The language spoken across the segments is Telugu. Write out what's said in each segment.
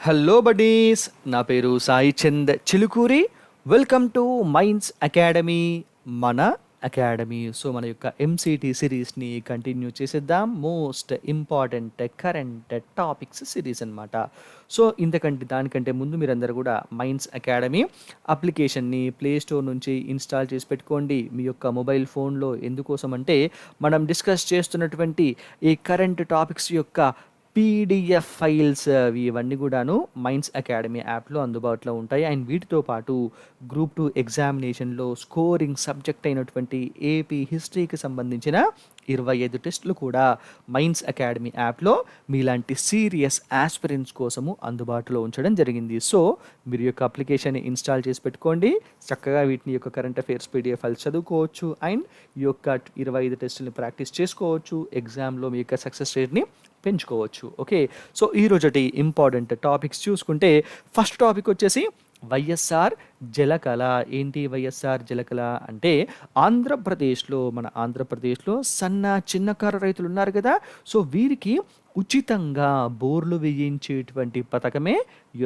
హలో బడీస్, నా పేరు Sai Chand Chilukuri. Welcome to minds academy, మన అకాడమీ. సో మన యొక్క ఎంసీటీ సిరీస్ని కంటిన్యూ చేసేద్దాం. Most important current topics series అనమాట. సో దానికంటే ముందు మీరందరూ కూడా మైండ్స్ అకాడమీ అప్లికేషన్ని ప్లేస్టోర్ నుంచి ఇన్స్టాల్ చేసి పెట్టుకోండి మీ యొక్క మొబైల్ ఫోన్లో. ఎందుకోసం అంటే మనం డిస్కస్ చేస్తున్నటువంటి ఈ కరెంట్ టాపిక్స్ యొక్క పీడిఎఫ్ ఫైల్స్ ఇవన్నీ కూడాను మైండ్స్ అకాడమీ యాప్లో అందుబాటులో ఉంటాయి. అండ్ వీటితో పాటు గ్రూప్ 2 ఎగ్జామినేషన్లో స్కోరింగ్ సబ్జెక్ట్ అయినటువంటి ఏపీ హిస్టరీకి సంబంధించిన 25 టెస్టులు కూడా మైండ్స్ అకాడమీ యాప్లో మీలాంటి సీరియస్ ఆస్పిరెంట్స్ కోసము అందుబాటులో ఉంచడం జరిగింది. సో మీరు యొక్క అప్లికేషన్ ఇన్స్టాల్ చేసి పెట్టుకోండి. చక్కగా వీటిని యొక్క కరెంట్ అఫైర్స్ పీడిఎఫ్ ఫైల్స్ చదువుకోవచ్చు. అండ్ ఈ యొక్క 25 టెస్టులని ప్రాక్టీస్ చేసుకోవచ్చు. ఎగ్జామ్లో మీ యొక్క సక్సెస్ రేట్ని పెంచుకోవచ్చు. ఓకే, సో ఈరోజటి ఇంపార్టెంట్ టాపిక్స్ చూసుకుంటే ఫస్ట్ టాపిక్ వచ్చేసి వైఎస్ఆర్ జలకళ. ఏంటి వైఎస్ఆర్ జలకళ అంటే మన ఆంధ్రప్రదేశ్లో చిన్నకారు రైతులు ఉన్నారు కదా, సో వీరికి ఉచితంగా బోర్లు వేయించేటువంటి పథకమే ఈ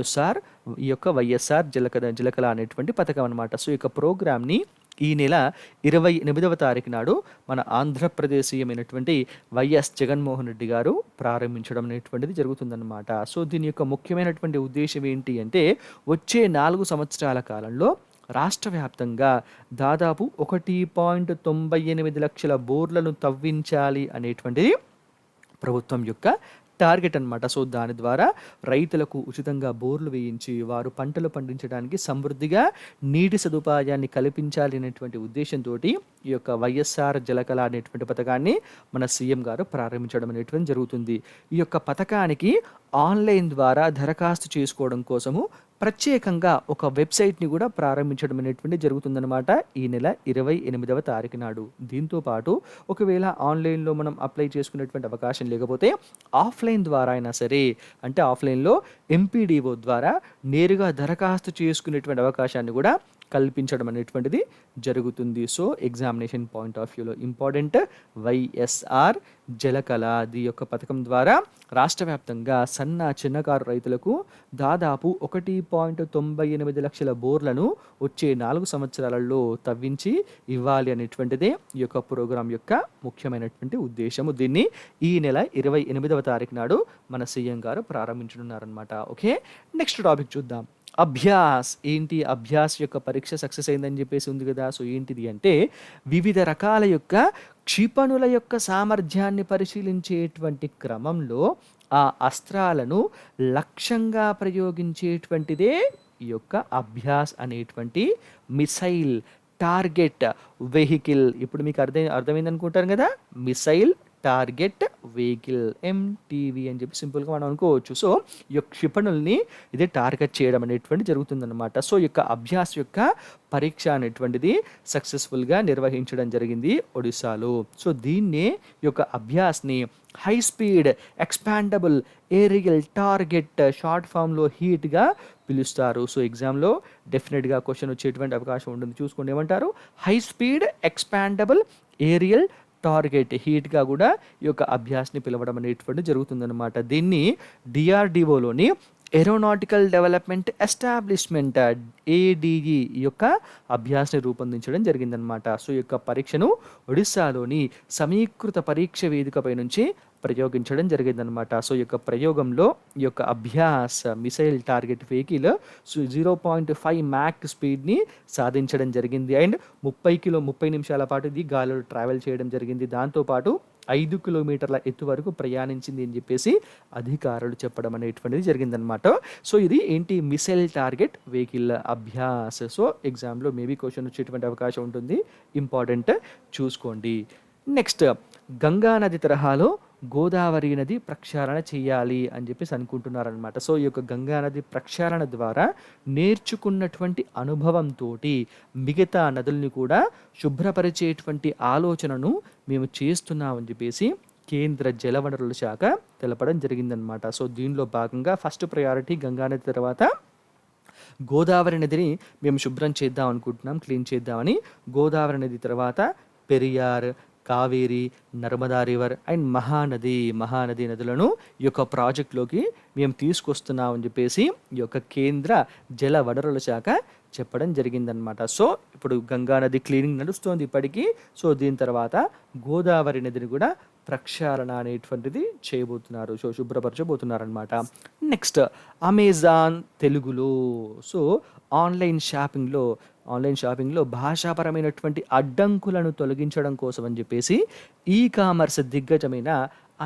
యొక్క వైఎస్ఆర్ జలకళ అనేటువంటి పథకం అనమాట. సో ఈ యొక్క ప్రోగ్రామ్ని ఈ నెల 28వ తారీఖు నాడు మన ఆంధ్రప్రదేశ్ సీఎమైనటువంటి వైఎస్ జగన్మోహన్ రెడ్డి గారు ప్రారంభించడం అనేటువంటిది జరుగుతుందన్నమాట. సో దీని యొక్క ముఖ్యమైనటువంటి ఉద్దేశం ఏంటి అంటే వచ్చే 4 సంవత్సరాల కాలంలో రాష్ట్ర వ్యాప్తంగా దాదాపు 1.98 లక్షల బోర్లను తవ్వించాలి అనేటువంటిది ప్రభుత్వం యొక్క టార్గెట్ అనమాట. సో దాని ద్వారా రైతులకు ఉచితంగా బోర్లు వేయించి వారు పంటలు పండించడానికి సమృద్ధిగా నీటి సదుపాయాన్ని కల్పించాలి అనేటువంటి ఉద్దేశంతో ఈ యొక్క వైఎస్ఆర్ జలకళ అనేటువంటి పథకాన్ని మన సీఎం గారు ప్రారంభించడం అనేటువంటి జరుగుతుంది. ఈ యొక్క పథకానికి ఆన్లైన్ ద్వారా దరఖాస్తు చేసుకోవడం కోసము ప్రత్యేకంగా ఒక వెబ్సైట్ని కూడా ప్రారంభించడం అనేటువంటి జరుగుతుందన్నమాట ఈ నెల 28వ తారీఖు నాడు. దీంతో పాటు ఒకవేళ ఆన్లైన్లో మనం అప్లై చేసుకునేటువంటి అవకాశం లేకపోతే ఆఫ్లైన్ ద్వారా అయినా సరే, అంటే ఆఫ్లైన్లో ఎంపీడీఓ ద్వారా నేరుగా దరఖాస్తు చేసుకునేటువంటి అవకాశాన్ని కూడా కల్పించడం అనేటువంటిది జరుగుతుంది. సో ఎగ్జామినేషన్ పాయింట్ ఆఫ్ వ్యూలో ఇంపార్టెంట్ వైఎస్ఆర్ జలకళ ఈ యొక్క పథకం ద్వారా రాష్ట్ర వ్యాప్తంగా చిన్నకారు రైతులకు దాదాపు 1.98 లక్షల బోర్లను వచ్చే 4 సంవత్సరాలలో తవ్వించి ఇవ్వాలి అనేటువంటిదే ఈ యొక్క ప్రోగ్రాం యొక్క ముఖ్యమైనటువంటి ఉద్దేశము. దీన్ని ఈ నెల 28వ తారీఖు నాడు మన సీఎం గారు ప్రారంభించనున్నారనమాట. ఓకే, నెక్స్ట్ టాపిక్ చూద్దాం. అభ్యాస్. ఏంటి అభ్యాస్ యొక్క పరీక్ష సక్సెస్ అయిందని చెప్పేసి ఉంది కదా. సో ఏంటిది అంటే వివిధ రకాల యొక్క క్షిపణుల యొక్క సామర్థ్యాన్ని పరిశీలించేటువంటి క్రమంలో ఆ అస్త్రాలను లక్ష్యంగా ప్రయోగించేటువంటిదే ఈ యొక్క అభ్యాస్ అనేటువంటి మిసైల్ టార్గెట్ వెహికల్. ఇప్పుడు మీకు అర్థమైంది అనుకుంటారు కదా, మిసైల్ టార్గెట్ వెహికల్ ఎంటీవీ అని చెప్పి సింపుల్గా మనం అనుకోవచ్చు. సో ఈ యొక్క క్షిపణుల్ని ఇది టార్గెట్ చేయడం అనేటువంటి జరుగుతుందన్నమాట. సో ఈ యొక్క అభ్యాస్ యొక్క పరీక్ష అనేటువంటిది సక్సెస్ఫుల్గా నిర్వహించడం జరిగింది ఒడిశాలో. సో దీన్నే ఈ యొక్క అభ్యాస్ని high speed expandable aerial target short ఫామ్లో హీట్గా పిలుస్తారు. సో ఎగ్జామ్లో డెఫినెట్గా క్వశ్చన్ వచ్చేటువంటి అవకాశం ఉంటుంది. చూసుకోండి, ఏమంటారు? High speed expandable aerial target హీట్గా కూడా ఈ యొక్క అభ్యాస్ని పిలవడం అనేటువంటి జరుగుతుందన్నమాట. దీన్ని డిఆర్డిఓలోని ఏరోనాటికల్ డెవలప్మెంట్ ఎస్టాబ్లిష్మెంట్ ఏడీఈ ఈ యొక్క అభ్యాస్ని రూపొందించడం జరిగిందనమాట. సో ఈ యొక్క పరీక్షను ఒడిశాలోని సమీకృత పరీక్ష వేదికపై నుంచి ప్రయోగించడం జరిగిందనమాట. సో ఈ యొక్క ప్రయోగంలో ఈ యొక్క Abhyas missile target vehicle 0.5 Mach స్పీడ్ని సాధించడం జరిగింది. అండ్ 30 నిమిషాల పాటు ఇది గాలిలో ట్రావెల్ చేయడం జరిగింది. దాంతోపాటు 5 కిలోమీటర్ల ఎత్తు వరకు ప్రయాణించింది అని చెప్పేసి అధికారులు చెప్పడం అనేటువంటిది జరిగిందనమాట. సో ఇది ఏంటి? Missile target vehicle Abhyas. So ఎగ్జామ్లో మేబీ క్వశ్చన్ వచ్చేటువంటి అవకాశం ఉంటుంది, ఇంపార్టెంట్ చూసుకోండి. నెక్స్ట్, గంగా నది తరహాలో గోదావరి నది ప్రక్షాళన చేయాలి అని చెప్పేసి అనుకుంటున్నారనమాట. సో ఈ యొక్క గంగా నది ప్రక్షాళన ద్వారా నేర్చుకున్నటువంటి అనుభవంతో మిగతా నదుల్ని కూడా శుభ్రపరిచేటువంటి ఆలోచనను మేము చేస్తున్నామని చెప్పేసి కేంద్ర జలవనరుల శాఖ తెలపడం జరిగిందనమాట. సో దీనిలో భాగంగా ఫస్ట్ ప్రయారిటీ గంగానది తర్వాత గోదావరి నదిని మేము శుభ్రం చేద్దాం అనుకుంటున్నాం, క్లీన్ చేద్దామని. గోదావరి నది తర్వాత పెరియార్, కావేరి, నర్మదా రివర్ అండ్ మహానది నదులను ఈ యొక్క ప్రాజెక్టులోకి మేము తీసుకొస్తున్నాం అని చెప్పేసి ఈ యొక్క కేంద్ర జల వనరుల శాఖ చెప్పడం జరిగిందనమాట. సో ఇప్పుడు గంగా నది క్లీనింగ్ నడుస్తోంది ఇప్పటికీ. సో దీని తర్వాత గోదావరి నదిని కూడా ప్రక్షాళన అనేటువంటిది చేయబోతున్నారు, సో శుభ్రపరచబోతున్నారనమాట. నెక్స్ట్ అమెజాన్ తెలుగులో. సో ఆన్లైన్ షాపింగ్లో భాషాపరమైనటువంటి అడ్డంకులను తొలగించడం కోసం అని చెప్పేసి ఈ కామర్స్ దిగ్గజమైన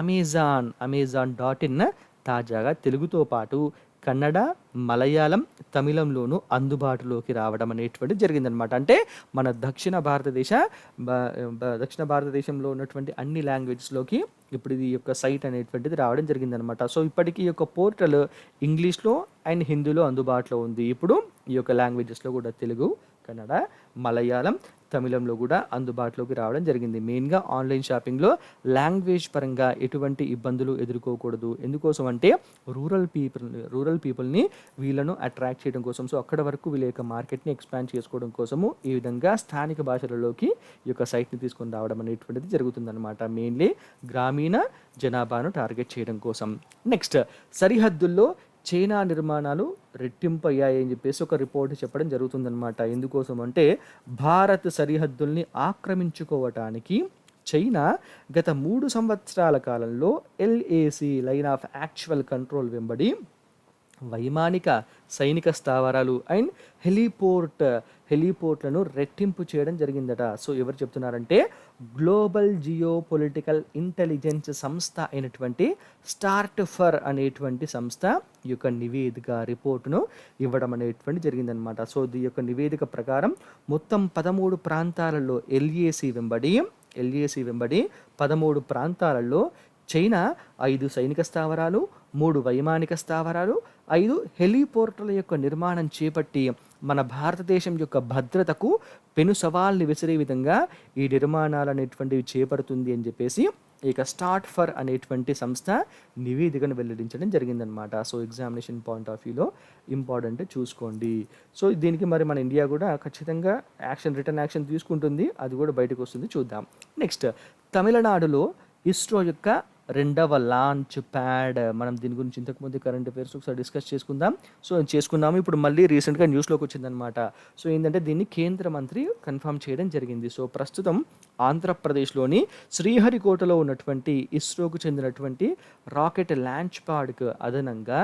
అమెజాన్.in తాజాగా తెలుగుతో పాటు కన్నడ, మలయాళం, తమిళంలోనూ అందుబాటులోకి రావడం అనేటువంటిది జరిగిందనమాట. అంటే మన దక్షిణ భారతదేశంలో ఉన్నటువంటి అన్ని లాంగ్వేజెస్లోకి ఇప్పుడు ఈ యొక్క సైట్ అనేటువంటిది రావడం జరిగిందనమాట. సో ఇప్పటికీ ఈ యొక్క పోర్టల్ ఇంగ్లీష్లో అండ్ హిందీలో అందుబాటులో ఉంది. ఇప్పుడు ఈ యొక్క లాంగ్వేజెస్లో కూడా తెలుగు, కన్నడ, మలయాళం, తమిళంలో కూడా అందుబాటులోకి రావడం జరిగింది. మెయిన్గా ఆన్లైన్ షాపింగ్లో లాంగ్వేజ్ పరంగా ఎటువంటి ఇబ్బందులు ఎదుర్కోకూడదు. ఎందుకోసం అంటే రూరల్ పీపుల్ని వీళ్ళను అట్రాక్ట్ చేయడం కోసం, సో అక్కడ వరకు వీళ్ళ యొక్క మార్కెట్ని ఎక్స్పాండ్ చేసుకోవడం కోసము ఈ విధంగా స్థానిక భాషలలోకి ఈ యొక్క సైట్ని తీసుకొని రావడం అనేటువంటిది జరుగుతుందన్నమాట. మెయిన్లీ గ్రామీణ జనాభాను టార్గెట్ చేయడం కోసం. నెక్స్ట్ సరిహద్దుల్లో చైనా నిర్మాణాలు రెట్టింపు అయ్యాయి అని చెప్పేసి ఒక రిపోర్ట్ చెప్పడం జరుగుతుందన్నమాట. ఎందుకోసం అంటే భారత్ సరిహద్దుల్ని ఆక్రమించుకోవటానికి చైనా గత 3 సంవత్సరాల కాలంలో LAC line of actual control వెంబడి వైమానిక సైనిక స్థావరాలు అండ్ హెలీపోర్ట్లను రెట్టింపు చేయడం జరిగిందట. సో ఎవరు చెప్తున్నారంటే గ్లోబల్ జియో పొలిటికల్ ఇంటెలిజెన్స్ సంస్థ అయినటువంటి స్టార్ట్ఫర్ అనేటువంటి సంస్థ ఈ యొక్క రిపోర్టును ఇవ్వడం అనేటువంటి జరిగిందనమాట. సో ఈ యొక్క నివేదిక ప్రకారం మొత్తం 13 ప్రాంతాలలో LAC వెంబడి 13 ప్రాంతాలలో చైనా 5 సైనిక స్థావరాలు, 3 వైమానిక స్థావరాలు, 5 హెలీపోర్టుల యొక్క నిర్మాణం చేపట్టి మన భారతదేశం యొక్క భద్రతకు పెను సవాల్ని విసిరే విధంగా ఈ నిర్మాణాలు అనేటువంటివి చేపడుతుంది అని చెప్పేసి ఇక స్టార్ట్ఫర్ అనేటువంటి సంస్థ నివేదికను వెల్లడించడం జరిగిందనమాట. సో ఎగ్జామినేషన్ పాయింట్ ఆఫ్ వ్యూలో ఇంపార్టెంట్ చూసుకోండి. సో దీనికి మరి మన ఇండియా కూడా ఖచ్చితంగా రిటర్న్ యాక్షన్ తీసుకుంటుంది, అది కూడా బయటకు వస్తుంది, చూద్దాం. నెక్స్ట్ తమిళనాడులో ఇస్రో యొక్క 2వ లాంచ్ ప్యాడ్. మనం దీని గురించి ఇంతకుముందు కరెంట్ అఫైర్స్ ఒకసారి డిస్కస్ చేసుకున్నాము. ఇప్పుడు మళ్ళీ రీసెంట్గా న్యూస్లోకి వచ్చిందనమాట. సో ఏంటంటే దీన్ని కేంద్ర మంత్రి కన్ఫర్మ్ చేయడం జరిగింది. సో ప్రస్తుతం ఆంధ్రప్రదేశ్లోని శ్రీహరికోటలో ఉన్నటువంటి ఇస్రోకు చెందినటువంటి రాకెట్ లాంచ్ ప్యాడ్కు అదనంగా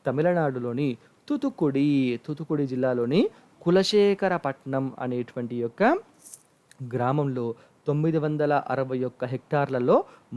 తమిళనాడులోని తూతుకుడి జిల్లాలోని కులశేఖరపట్నం అనేటువంటి యొక్క గ్రామంలో 961 హెక్టార్లలో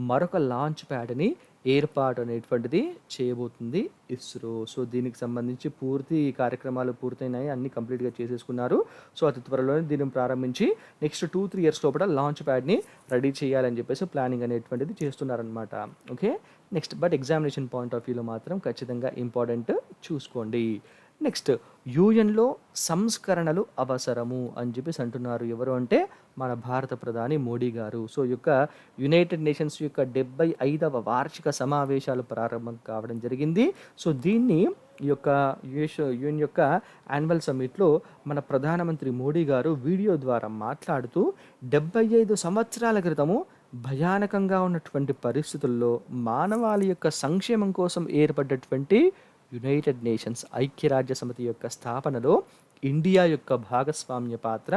మరొక లాంచ్ ప్యాడ్ని ఏర్పాటు అనేటువంటిది చేయబోతుంది ఇస్రో. సో దీనికి సంబంధించి పూర్తి కార్యక్రమాలు పూర్తయినాయి, అన్ని కంప్లీట్గా చేసేసుకున్నారు. సో అతి త్వరలోనే దీన్ని ప్రారంభించి నెక్స్ట్ 2-3 ఇయర్స్ లోపల లాంచ్ ప్యాడ్ని రెడీ చేయాలని చెప్పేసి ప్లానింగ్ అనేటువంటిది చేస్తున్నారనమాట. Okay, next but examination point of వ్యూలో మాత్రం ఖచ్చితంగా ఇంపార్టెంట్ చూసుకోండి. నెక్స్ట్ యూఎన్లో సంస్కరణలు అవసరము అని చెప్పేసి అంటున్నారు. ఎవరు అంటే మన భారత ప్రధాని మోడీ గారు. సో ఈ యొక్క యునైటెడ్ నేషన్స్ యొక్క 75వ వార్షిక సమావేశాలు ప్రారంభం కావడం జరిగింది. సో దీన్ని ఈ యొక్క యుఎన్ యొక్క యాన్యువల్ సమ్మిట్లో మన ప్రధానమంత్రి మోడీ గారు వీడియో ద్వారా మాట్లాడుతూ 75 సంవత్సరాల క్రితము భయానకంగా ఉన్నటువంటి పరిస్థితుల్లో మానవాళి యొక్క సంక్షేమం కోసం ఏర్పడ్డటువంటి యునైటెడ్ నేషన్స్ ఐక్యరాజ్య సమితి యొక్క స్థాపనలో ఇండియా యొక్క భాగస్వామ్య పాత్ర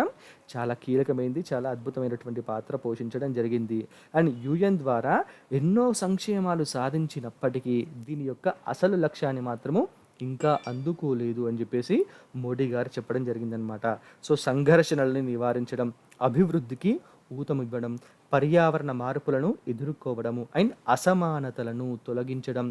చాలా కీలకమైంది, చాలా అద్భుతమైనటువంటి పాత్ర పోషించడం జరిగింది. అండ్ యుఎన్ ద్వారా ఎన్నో సంక్షేమాలు సాధించినప్పటికీ దీని యొక్క అసలు లక్ష్యాన్ని మాత్రము ఇంకా అందుకోలేదు అని చెప్పేసి మోడీ గారు చెప్పడం జరిగిందనమాట. సో సంఘర్షణల్ని నివారించడం, అభివృద్ధికి ఊతమివ్వడం, పర్యావరణ మార్పులను ఎదుర్కోవడము అండ్ అసమానతలను తొలగించడం,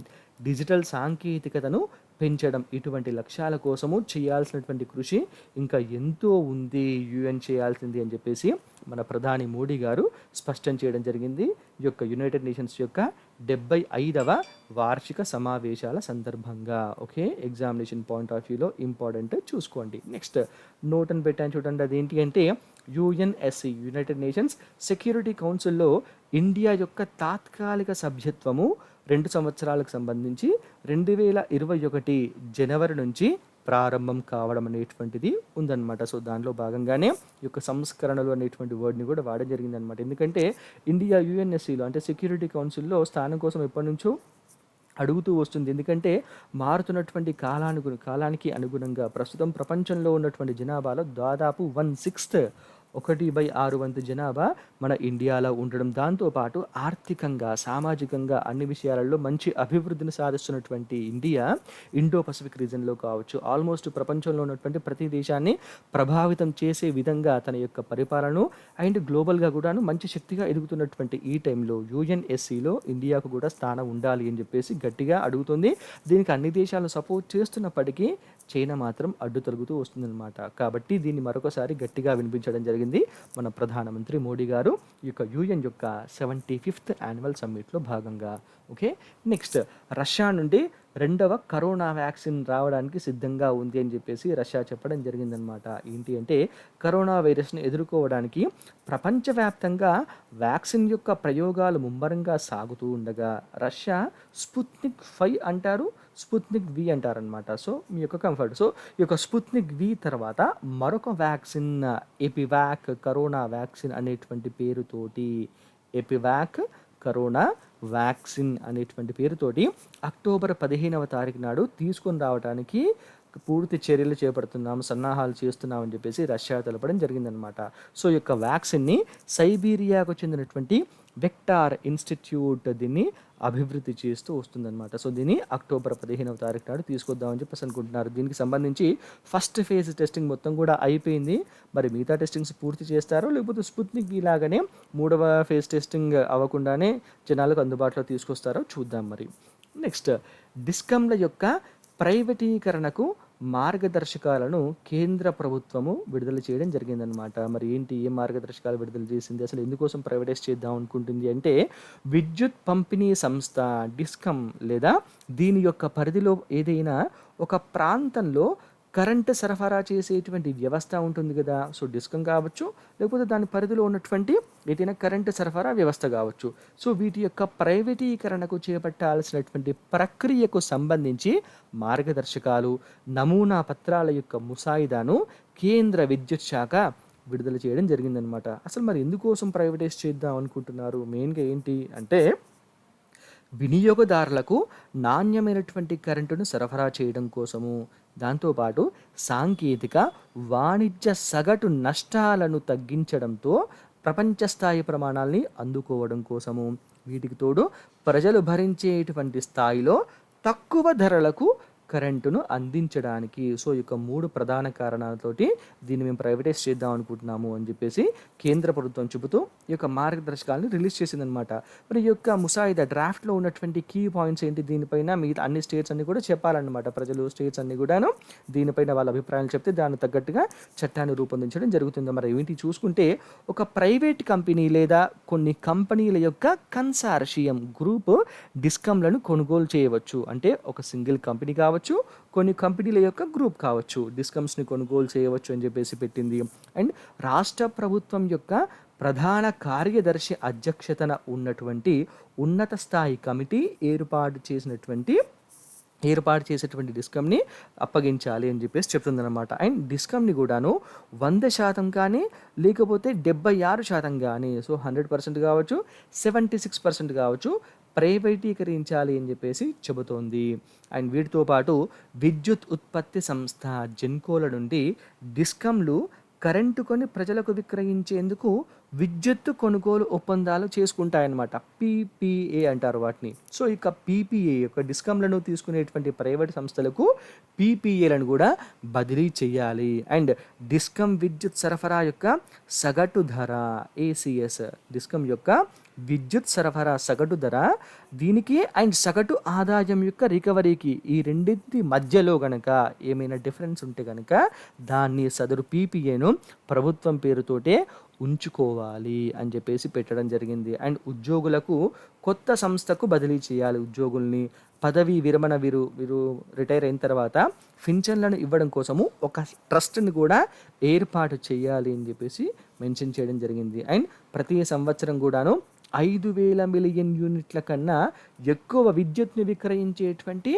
డిజిటల్ సాంకేతికతను పెంచడం, ఇటువంటి లక్ష్యాల కోసము చేయాల్సినటువంటి కృషి ఇంకా ఎంతో ఉంది యుఎన్ చేయాల్సింది అని చెప్పేసి మన ప్రధాని మోడీ గారు స్పష్టం చేయడం జరిగింది ఈ యొక్క యునైటెడ్ నేషన్స్ యొక్క 75వ వార్షిక సమావేశాల సందర్భంగా. ఓకే, ఎగ్జామినేషన్ పాయింట్ ఆఫ్ వ్యూలో ఇంపార్టెంట్ చూసుకోండి. నెక్స్ట్ నోట్ అని పెట్టాను చూడండి, అదేంటి అంటే యుఎన్ఎస్సి యునైటెడ్ నేషన్స్ సెక్యూరిటీ కౌన్సిల్లో ఇండియా యొక్క తాత్కాలిక సభ్యత్వము 2 సంవత్సరాలకు సంబంధించి 2021 జనవరి నుంచి ప్రారంభం కావడం అనేటువంటిది ఉందన్నమాట. సో దానిలో భాగంగానే ఈ యొక్క సంస్కరణలు అనేటువంటి వర్డ్ని కూడా వాడడం జరిగిందనమాట. ఎందుకంటే ఇండియా యుఎన్ఎస్సిలో అంటే సెక్యూరిటీ కౌన్సిల్లో స్థానం కోసం ఎప్పటి నుంచో అడుగుతూ వస్తుంది. ఎందుకంటే మారుతున్నటువంటి కాలానికి అనుగుణంగా ప్రస్తుతం ప్రపంచంలో ఉన్నటువంటి జనాభాలో దాదాపు 1/6 1/6 వంతు జనాభా మన ఇండియాలో ఉండడం, దాంతోపాటు ఆర్థికంగా సామాజికంగా అన్ని విషయాలలో మంచి అభివృద్ధిని సాధిస్తున్నటువంటి ఇండియా ఇండో పసిఫిక్ రీజన్లో కావచ్చు ఆల్మోస్ట్ ప్రపంచంలో ఉన్నటువంటి ప్రతి దేశాన్ని ప్రభావితం చేసే విధంగా తన యొక్క పరిపాలన అండ్ గ్లోబల్గా కూడాను మంచి శక్తిగా ఎదుగుతున్నటువంటి ఈ టైంలో యుఎన్ఎస్సిలో ఇండియాకు కూడా స్థానం ఉండాలి అని చెప్పేసి గట్టిగా అడుగుతుంది. దీనికి అన్ని దేశాలు సపోర్ట్ చేస్తున్నప్పటికీ చైనా మాత్రం అడ్డు తొలగుతూ వస్తుందన్నమాట. కాబట్టి దీన్ని మరొకసారి గట్టిగా వినిపించడం జరిగింది మన ప్రధానమంత్రి మోడీ గారు ఈ యొక్క యుఎన్ యొక్క 75th యాన్యువల్ సమ్మిట్లో భాగంగా. ఓకే, నెక్స్ట్ రష్యా నుండి రెండవ కరోనా వ్యాక్సిన్ రావడానికి సిద్ధంగా ఉంది అని చెప్పేసి రష్యా చెప్పడం జరిగిందనమాట. ఏంటి అంటే కరోనా వైరస్ను ఎదుర్కోవడానికి ప్రపంచవ్యాప్తంగా వ్యాక్సిన్ యొక్క ప్రయోగాలు ముమ్మరంగా సాగుతూ ఉండగా రష్యా స్పుత్నిక్ 5 అంటారు, స్పుత్నిక్ వి అంటారనమాట. సో మీ యొక్క కంఫర్ట్. సో ఈ యొక్క స్పుత్నిక్ వి తర్వాత మరొక వ్యాక్సిన్ ఎపివాక్ కరోనా వ్యాక్సిన్ అనేటువంటి పేరుతోటి ఎపివాక్ కరోనా వ్యాక్సిన్ అనేటువంటి పేరుతోటి అక్టోబర్ 15వ తారీఖు నాడు తీసుకొని రావడానికి పూర్తి చర్యలు చేపడుతున్నాము, సన్నాహాలు చేస్తున్నామని చెప్పేసి రష్యా తెలపడం జరిగిందనమాట. సో ఈ యొక్క వ్యాక్సిన్ని సైబీరియాకు చెందినటువంటి వెక్టార్ ఇన్స్టిట్యూట్ దీన్ని అభివృద్ధి చేస్తూ వస్తుందన్నమాట. సో దీన్ని అక్టోబర్ 15వ తారీఖు నాడు తీసుకొద్దామని చెప్పేసి అనుకుంటున్నారు. దీనికి సంబంధించి ఫస్ట్ ఫేజ్ టెస్టింగ్ మొత్తం కూడా అయిపోయింది. మరి మిగతా టెస్టింగ్స్ పూర్తి చేస్తారో లేకపోతే స్పుత్నిక్ ఇలాగనే 3వ ఫేజ్ టెస్టింగ్ అవ్వకుండానే జనాలకు అందుబాటులో తీసుకొస్తారో చూద్దాం. మరి నెక్స్ట్ డిస్కంల యొక్క ప్రైవేటీకరణకు మార్గదర్శకాలను కేంద్ర ప్రభుత్వము విడుదల చేయడం జరిగిందనమాట. మరి ఏంటి, ఏ మార్గదర్శకాలు విడుదల చేసింది, అసలు ఎందుకోసం ప్రైవేటైజ్ చేద్దాం అనుకుంటుంది అంటే విద్యుత్ పంపిణీ సంస్థ డిస్కమ్ లేదా దీని యొక్క పరిధిలో ఏదైనా ఒక ప్రాంతంలో కరెంటు సరఫరా చేసేటువంటి వ్యవస్థ ఉంటుంది కదా. సో డిస్కమ్ కావచ్చు లేకపోతే దాని పరిధిలో ఉన్నటువంటి ఏదైనా కరెంటు సరఫరా వ్యవస్థ కావచ్చు. సో వీటి యొక్క ప్రైవేటీకరణకు చేపట్టాల్సినటువంటి ప్రక్రియకు సంబంధించి మార్గదర్శకాలు నమూనా పత్రాల యొక్క ముసాయిదాను కేంద్ర విద్యుత్ శాఖ విడుదల చేయడం జరిగిందనమాట. అసలు మరి ఎందుకోసం ప్రైవేటైజ్ చేద్దాం అనుకుంటున్నారు, మెయిన్గా ఏంటి అంటే వినియోగదారులకు నాణ్యమైనటువంటి కరెంటును సరఫరా చేయడం కోసము, దాంతోపాటు సాంకేతిక వాణిజ్య సగటు నష్టాలను తగ్గించడంతో ప్రపంచ స్థాయి ప్రమాణాలని అందుకోవడం కోసము, వీటికి తోడు ప్రజలు భరించేటువంటి స్థాయిలో తక్కువ ధరలకు కరెంటును అందించడానికి. సో ఈ యొక్క 3 ప్రధాన కారణాలతోటి దీన్ని మేము ప్రైవేటైజ్ చేద్దాం అనుకుంటున్నాము అని చెప్పేసి కేంద్ర ప్రభుత్వం చెబుతూ ఈ యొక్క మార్గదర్శకాలను రిలీజ్ చేసిందనమాట. మరి ఈ యొక్క ముసాయిదా డ్రాఫ్ట్లో ఉన్నటువంటి కీ పాయింట్స్ ఏంటి, దీనిపైన మిగతా అన్ని స్టేట్స్ అన్ని కూడా చెప్పాలన్నమాట. ప్రజలు స్టేట్స్ అన్ని కూడాను దీనిపైన వాళ్ళ అభిప్రాయాలు చెప్తే దానికి తగ్గట్టుగా చట్టాన్ని రూపొందించడం జరుగుతుంది. మరి ఏంటి చూసుకుంటే ఒక ప్రైవేట్ కంపెనీ లేదా కొన్ని కంపెనీల యొక్క కన్సార్షియం గ్రూప్ డిస్కంలను కొనుగోలు చేయవచ్చు. అంటే ఒక సింగిల్ కంపెనీ కావచ్చు, కొన్ని కంపెనీల యొక్క గ్రూప్ కావచ్చు, డిస్కమ్స్ని కొనుగోలు చేయవచ్చు అని చెప్పేసి పెట్టింది. అండ్ రాష్ట్ర ప్రభుత్వం యొక్క ప్రధాన కార్యదర్శి అధ్యక్షతన ఉన్నటువంటి ఉన్నత స్థాయి కమిటీ ఏర్పాటు చేసేటువంటి డిస్కమ్ని అప్పగించాలి అని చెప్పేసి చెప్తుందన్నమాట. అండ్ డిస్కమ్ని కూడాను 100% కానీ లేకపోతే 76% కానీ, సో 100% కావచ్చు 76% కావచ్చు ప్రైవేటీకరించాలి అని చెప్పేసి చెబుతోంది. అండ్ వీటితో పాటు విద్యుత్ ఉత్పత్తి సంస్థ జెన్కోల నుండి డిస్కంలు కరెంటు కొని ప్రజలకు విక్రయించేందుకు విద్యుత్తు కొనుగోలు ఒప్పందాలు చేసుకుంటాయన్నమాట. పీపీఏ అంటారు వాటిని. సో ఇక పీపీఏ యొక్క డిస్కంలను తీసుకునేటువంటి ప్రైవేట్ సంస్థలకు పీపీఏలను కూడా బదిలీ చేయాలి. అండ్ డిస్కమ్ విద్యుత్ సరఫరా యొక్క సగటు ధర ఏసీఎస్, డిస్కమ్ యొక్క విద్యుత్ సరఫరా సగటు ధర దీనికి అండ్ సగటు ఆదాయం యొక్క రికవరీకి ఈ రెండింటి మధ్యలో గనక ఏమైనా డిఫరెన్స్ ఉంటే కనుక దాన్ని సదరు పీపీఏను ప్రభుత్వం పేరుతోటే ఉంచుకోవాలి అని చెప్పేసి పెట్టడం జరిగింది. అండ్ ఉద్యోగులకు కొత్త సంస్థకు బదిలీ చేయాలి. ఉద్యోగుల్ని పదవీ విరమణ వీరు రిటైర్ అయిన తర్వాత పింఛన్లను ఇవ్వడం కోసము ఒక ట్రస్ట్ని కూడా ఏర్పాటు చేయాలి అని చెప్పేసి మెన్షన్ చేయడం జరిగింది. అండ్ ప్రతి సంవత్సరం కూడాను 5,000 మిలియన్ యూనిట్ల కన్నా ఎక్కువ విద్యుత్‌ని విక్రయించేటువంటి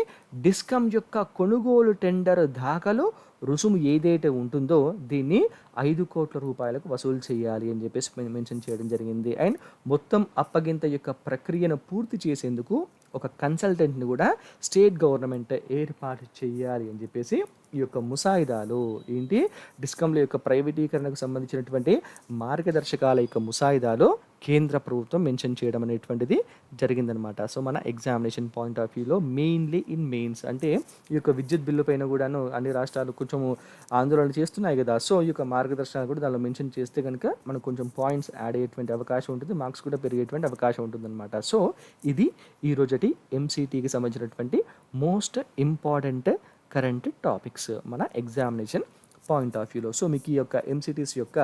డిస్కమ్ యొక్క కొనుగోలు టెండర్ దాఖలు రుసుము ఏదైతే ఉంటుందో దీన్ని 5,00,00,000 రూపాయలకు వసూలు చేయాలి అని చెప్పేసి మెన్షన్ చేయడం జరిగింది. అండ్ మొత్తం అప్పగింత యొక్క ప్రక్రియను పూర్తి చేసేందుకు ఒక కన్సల్టెంట్‌ని కూడా స్టేట్ గవర్నమెంట్ ఏర్పాటు చేయాలి అని చెప్పేసి ఈ యొక్క ముసాయిదాలో ఏంటి డిస్కమ్‌ల యొక్క ప్రైవేటీకరణకు సంబంధించినటువంటి మార్గదర్శకాల యొక్క ముసాయిదాలో కేంద్ర ప్రభుత్వం మెన్షన్ చేయడం అనేటువంటిది జరిగిందనమాట. సో మన ఎగ్జామినేషన్ పాయింట్ ఆఫ్ వ్యూలో మెయిన్లీ ఇన్ మెయిన్స్ అంటే ఈ యొక్క విద్యుత్ బిల్లు పైన కూడాను అన్ని రాష్ట్రాలు కొంచెము ఆందోళన చేస్తున్నాయి కదా. సో ఈ యొక్క మార్గదర్శకాలు కూడా దానిలో మెన్షన్ చేస్తే కనుక మనకు కొంచెం పాయింట్స్ యాడ్ అయ్యేటువంటి అవకాశం ఉంటుంది, మార్క్స్ కూడా పెరిగేటువంటి అవకాశం ఉంటుందన్నమాట. సో ఇది ఈరోజటి ఎంసీటీకి సంబంధించినటువంటి మోస్ట్ ఇంపార్టెంట్ కరెంట్ టాపిక్స్ మన ఎగ్జామినేషన్ పాయింట్ ఆఫ్ వ్యూలో. సో మీకు ఈ యొక్క ఎంసీటీస్ యొక్క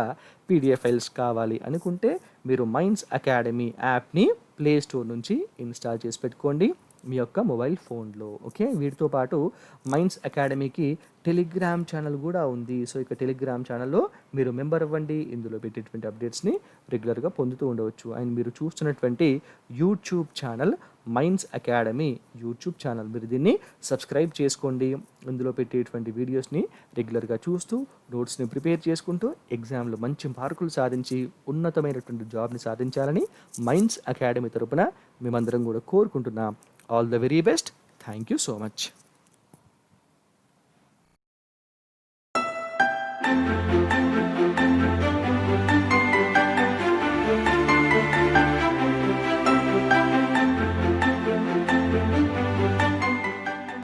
పీడిఎఫ్ ఫైల్స్ కావాలి అనుకుంటే మీరు మైండ్స్ అకాడమీ యాప్ని ప్లే స్టోర్ నుంచి ఇన్స్టాల్ చేసి పెట్టుకోండి మీ యొక్క మొబైల్ ఫోన్లో. ఓకే, వీటితో పాటు మైండ్స్ అకాడమీకి టెలిగ్రామ్ ఛానల్ కూడా ఉంది. సో ఇక టెలిగ్రామ్ ఛానల్లో మీరు మెంబర్ అవ్వండి, ఇందులో పెట్టేటువంటి అప్డేట్స్ని రెగ్యులర్గా పొందుతూ ఉండవచ్చు. అండ్ మీరు చూస్తున్నటువంటి YouTube channel minds academy YouTube channel, మీరు దీన్ని సబ్స్క్రైబ్ చేసుకోండి. ఇందులో పెట్టేటువంటి వీడియోస్ని రెగ్యులర్గా చూస్తూ నోట్స్ని ప్రిపేర్ చేసుకుంటూ ఎగ్జామ్లో మంచి మార్కులు సాధించి ఉన్నతమైనటువంటి జాబ్ని సాధించాలని మైండ్స్ అకాడమీ తరపున మేమందరం కూడా కోరుకుంటున్నాం. All the very best. Thank you so much.